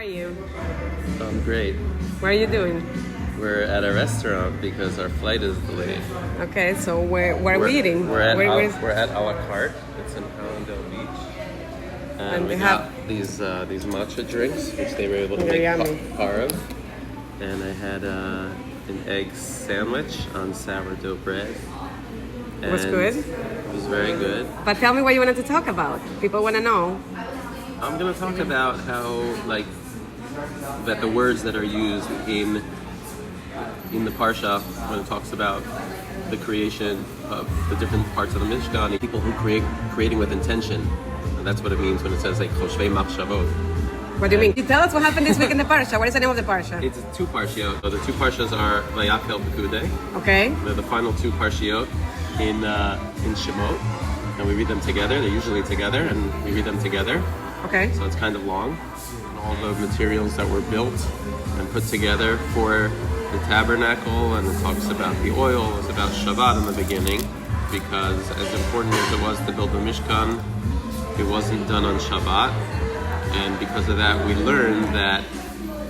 are you? I'm great. What are you doing? We're at a restaurant because our flight is delayed. Okay, so where are we eating? We're at a la carte. It's in Hallandale Beach. And we got these matcha drinks, which they were able to make par of. And I had an egg sandwich on sourdough bread. It was good? It was very good. But tell me what you wanted to talk about. People want to know. I'm going to talk about how, that the words that are used in the Parsha, when it talks about the creation of the different parts of the Mishkan, people who creating with intention. And that's what it means when it says, Choshvei Machshavot. What do you mean? You tell us what happened this week in the Parsha. What is the name of the Parsha? It's two parshiot. So the two parshas are Vayakhel, Pekudei. Okay. They're the final two parshiot in Shemot. And we read them together. They're usually together, and we read them together. Okay. So it's kind of long. And all the materials that were built and put together for the tabernacle, and it talks about the oil, it's about Shabbat in the beginning, because as important as it was to build the Mishkan, it wasn't done on Shabbat. And because of that, we learned that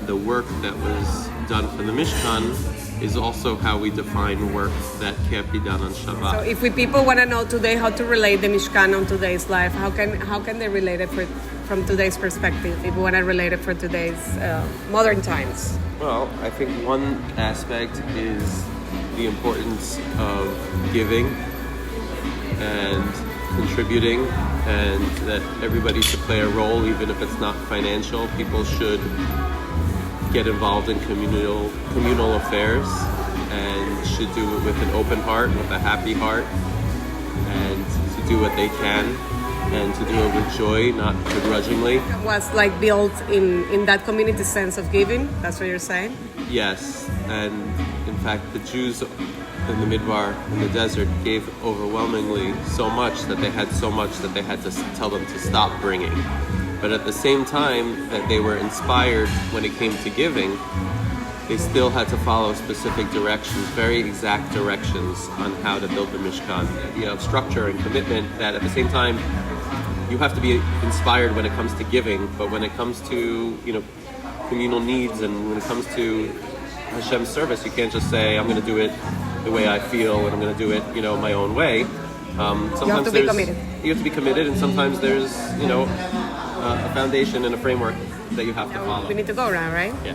the work that was done for the Mishkan is also how we define work that can't be done on Shabbat. So if people want to know today how to relate the Mishkan on today's life, how can they relate it from today's perspective, if we want to relate it for today's modern times? Well, I think one aspect is the importance of giving and contributing, and that everybody should play a role, even if it's not financial. People should get involved in communal affairs and should do it with an open heart, with a happy heart, and to do what they can and to do it with joy, not begrudgingly. It was built in that community sense of giving. That's what you're saying? Yes, and in fact the Jews in the Midbar, in the desert, gave overwhelmingly so much that they had to tell them to stop bringing. But at the same time that they were inspired when it came to giving, they still had to follow specific directions, very exact directions on how to build the Mishkan. Structure and commitment, that at the same time you have to be inspired when it comes to giving, but when it comes to communal needs and when it comes to Hashem's service, you can't just say, I'm going to do it the way I feel and I'm going to do it, my own way. Sometimes you have to be committed. You have to be committed, and sometimes there's, a foundation and a framework that you have to follow. We need to go around, right? Yeah.